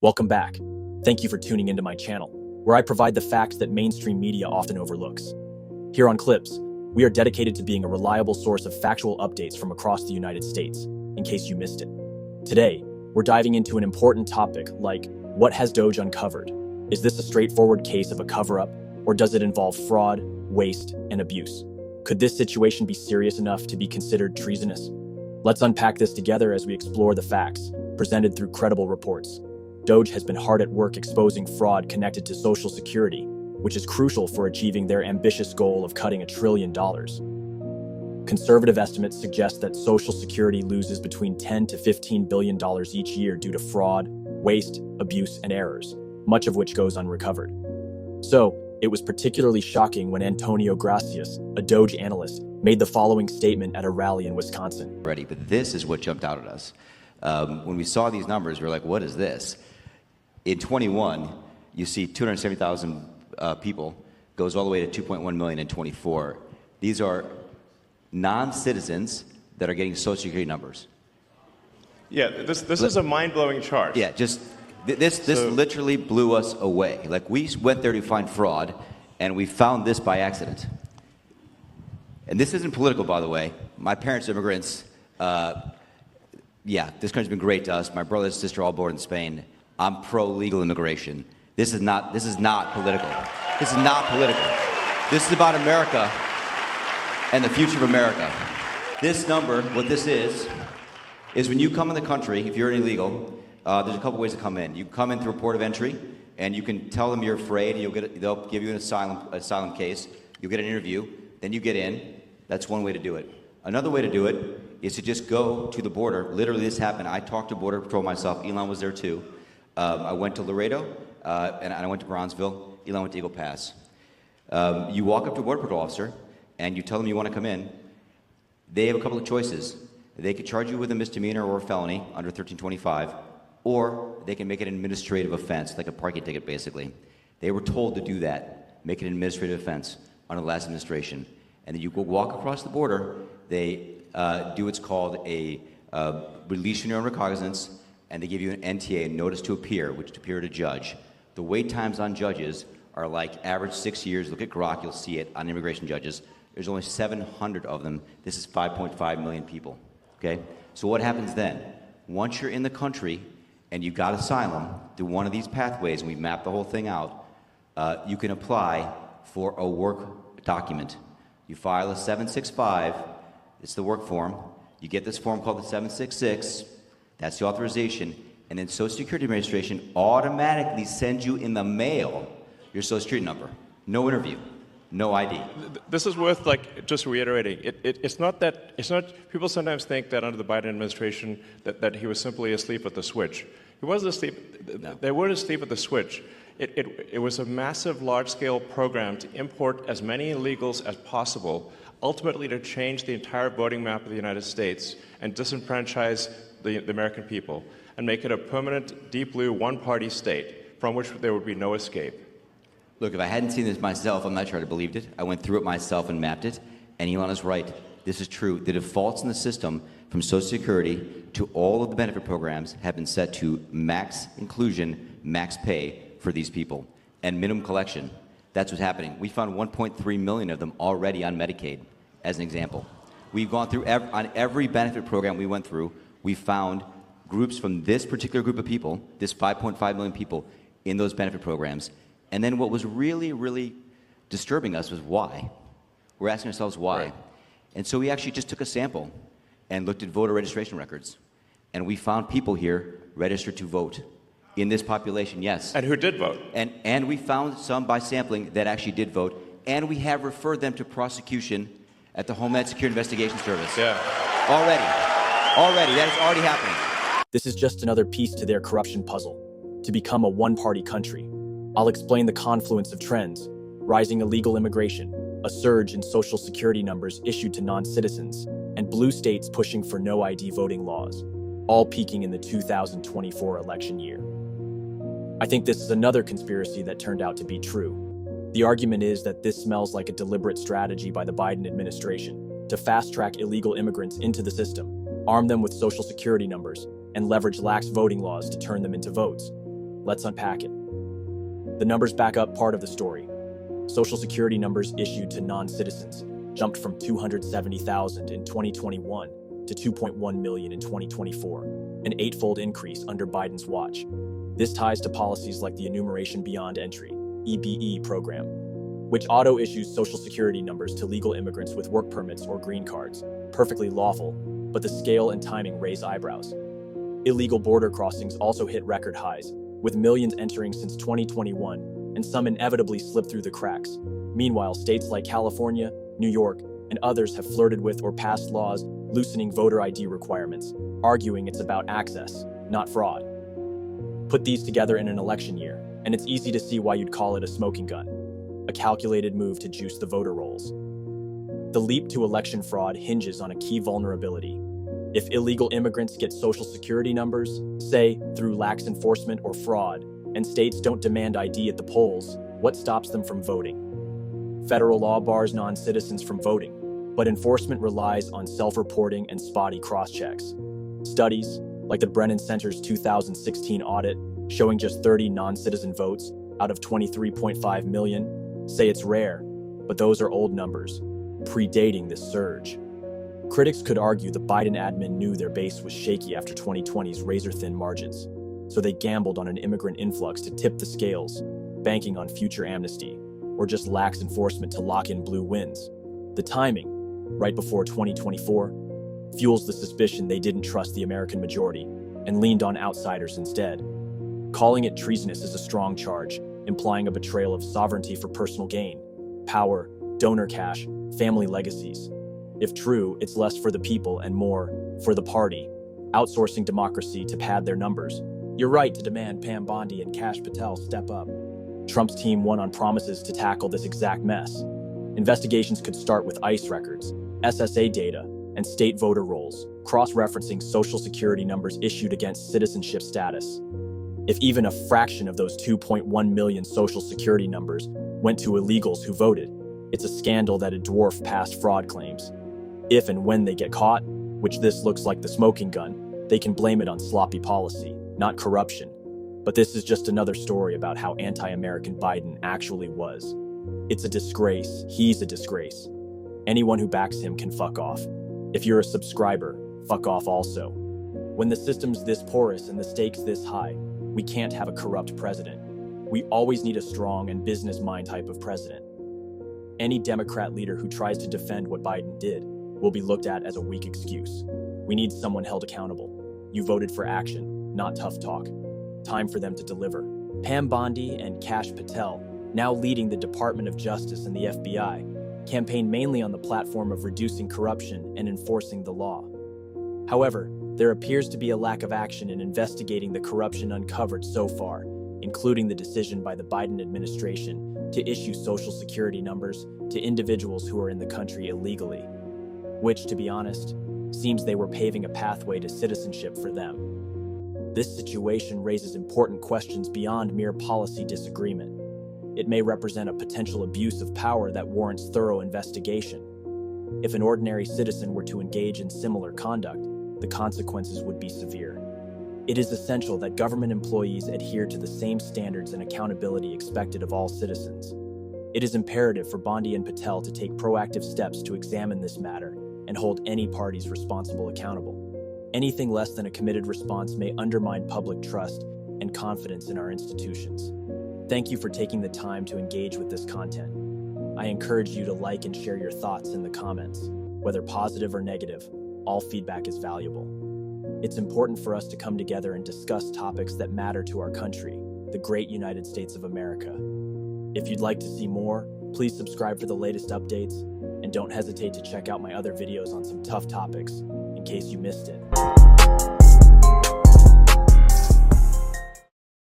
Welcome back. Thank you for tuning into my channel, where I provide the facts that mainstream media often overlooks. Here on Clips, we are dedicated to being a reliable source of factual updates from across the United States, in case you missed it. Today, we're diving into an important topic like, what has Doge uncovered? Is this a straightforward case of a cover-up, or does it involve fraud, waste, and abuse? Could this situation be serious enough to be considered treasonous? Let's unpack this together as we explore the facts, presented through credible reports. Doge has been hard at work exposing fraud connected to Social Security, which is crucial for achieving their ambitious goal of cutting $1 trillion. Conservative estimates suggest that Social Security loses between $10 to $15 billion each year due to fraud, waste, abuse, and errors, much of which goes unrecovered. So, it was particularly shocking when Antonio Gracias, a Doge analyst, made the following statement at a rally in Wisconsin. But this is what jumped out at us. When we saw these numbers, we were like, what is this? In 21, you see 270,000 people, goes all the way to 2.1 million in 24. These are non-citizens that are getting Social Security numbers. Yeah, this is a mind-blowing chart. Yeah, this literally blew us away. Like, we went there to find fraud, and we found this by accident. And this isn't political, by the way. My parents are immigrants. Yeah, this country's been great to us. My brother and sister all born in Spain. I'm pro-legal immigration. This is not political. This is not political. This is about America and the future of America. This number, what this is when you come in the country, if you're illegal, there's a couple ways to come in. You come in through a port of entry, and you can tell them you're afraid, and they'll give you an asylum case. You'll get an interview, then you get in. That's one way to do it. Another way to do it is to just go to the border. Literally, this happened. I talked to Border Patrol myself. Elon was there too. I went to Laredo, and I went to Bronzeville. Elon went to Eagle Pass. You walk up to a Border Patrol officer, and you tell them you want to come in. They have a couple of choices. They could charge you with a misdemeanor or a felony under 1325, or they can make it an administrative offense, like a parking ticket, basically. They were told to do that, make it an administrative offense under the last administration. And then you go walk across the border. They do what's called a release from your own recognizance, and they give you an NTA, notice to appear, which is to appear to judge. The wait times on judges are like average 6 years. Look at Grok, you'll see it on immigration judges. There's only 700 of them. This is 5.5 million people, okay? So what happens then? Once you're in the country and you got asylum through one of these pathways, and we mapped the whole thing out, you can apply for a work document. You file a 765, it's the work form. You get this form called the 766, that's the authorization, and then Social Security Administration automatically sends you in the mail your Social Security number. No interview, no ID. This is worth just reiterating. It's not people sometimes think that under the Biden administration that he was simply asleep at the switch. He wasn't asleep. No. They weren't asleep at the switch. It was a massive, large-scale program to import as many illegals as possible, ultimately to change the entire voting map of the United States and disenfranchise the American people and make it a permanent, deep blue, one-party state from which there would be no escape. Look, if I hadn't seen this myself, I'm not sure I'd have believed it. I went through it myself and mapped it, and Elon is right. This is true. The defaults in the system from Social Security to all of the benefit programs have been set to max inclusion, max pay for these people, and minimum collection. That's what's happening. We found 1.3 million of them already on Medicaid, as an example. We've gone through, on every benefit program we went through, we found groups from this particular group of people, this 5.5 million people, in those benefit programs. And then what was really, really disturbing us was why. We're asking ourselves why. Right. And so we actually just took a sample and looked at voter registration records. And we found people here registered to vote. In this population, yes. And who did vote? And we found some by sampling that actually did vote. And we have referred them to prosecution at the Homeland Security Investigation Service. Yeah. Already, that is already happening. This is just another piece to their corruption puzzle, to become a one-party country. I'll explain the confluence of trends: rising illegal immigration, a surge in Social Security numbers issued to non-citizens, and blue states pushing for no ID voting laws, all peaking in the 2024 election year. I think this is another conspiracy that turned out to be true. The argument is that this smells like a deliberate strategy by the Biden administration to fast-track illegal immigrants into the system, arm them with Social Security numbers, and leverage lax voting laws to turn them into votes. Let's unpack it. The numbers back up part of the story. Social Security numbers issued to non-citizens jumped from 270,000 in 2021 to 2.1 million in 2024, an eightfold increase under Biden's watch. This ties to policies like the Enumeration Beyond Entry, EBE program, which auto-issues Social Security numbers to legal immigrants with work permits or green cards. Perfectly lawful, but the scale and timing raise eyebrows. Illegal border crossings also hit record highs, with millions entering since 2021, and some inevitably slip through the cracks. Meanwhile, states like California, New York, and others have flirted with or passed laws loosening voter ID requirements, arguing it's about access, not fraud. Put these together in an election year, and it's easy to see why you'd call it a smoking gun, a calculated move to juice the voter rolls. The leap to election fraud hinges on a key vulnerability. If illegal immigrants get Social Security numbers, say through lax enforcement or fraud, and states don't demand ID at the polls, what stops them from voting? Federal law bars non-citizens from voting, but enforcement relies on self-reporting and spotty cross-checks. Studies, like the Brennan Center's 2016 audit, showing just 30 non-citizen votes out of 23.5 million, say it's rare, but those are old numbers, predating this surge. Critics could argue the Biden admin knew their base was shaky after 2020's razor-thin margins, so they gambled on an immigrant influx to tip the scales, banking on future amnesty, or just lax enforcement to lock in blue wins. The timing, right before 2024, fuels the suspicion they didn't trust the American majority and leaned on outsiders instead. Calling it treasonous is a strong charge, implying a betrayal of sovereignty for personal gain, power, donor cash, family legacies. If true, it's less for the people and more for the party, outsourcing democracy to pad their numbers. You're right to demand Bondi and Kash Patel step up. Trump's team won on promises to tackle this exact mess. Investigations could start with ICE records, SSA data, and state voter rolls, cross-referencing Social Security numbers issued against citizenship status. If even a fraction of those 2.1 million Social Security numbers went to illegals who voted, it's a scandal that'd dwarf past fraud claims. If and when they get caught, which this looks like the smoking gun, they can blame it on sloppy policy, not corruption. But this is just another story about how anti-American Biden actually was. It's a disgrace. He's a disgrace. Anyone who backs him can fuck off. If you're a subscriber, fuck off also. When the system's this porous and the stakes this high, we can't have a corrupt president. We always need a strong and business mind type of president. Any Democrat leader who tries to defend what Biden did will be looked at as a weak excuse. We need someone held accountable. You voted for action, not tough talk. Time for them to deliver. Bondi and Kash Patel, now leading the Department of Justice and the FBI, campaign mainly on the platform of reducing corruption and enforcing the law. However, there appears to be a lack of action in investigating the corruption uncovered so far, including the decision by the Biden administration to issue Social Security numbers to individuals who are in the country illegally, which, to be honest, seems they were paving a pathway to citizenship for them. This situation raises important questions beyond mere policy disagreement. It may represent a potential abuse of power that warrants thorough investigation. If an ordinary citizen were to engage in similar conduct, the consequences would be severe. It is essential that government employees adhere to the same standards and accountability expected of all citizens. It is imperative for Bondi and Patel to take proactive steps to examine this matter and hold any parties responsible accountable. Anything less than a committed response may undermine public trust and confidence in our institutions. Thank you for taking the time to engage with this content. I encourage you to like and share your thoughts in the comments. Whether positive or negative, all feedback is valuable. It's important for us to come together and discuss topics that matter to our country, the great United States of America. If you'd like to see more, please subscribe for the latest updates, and don't hesitate to check out my other videos on some tough topics in case you missed it.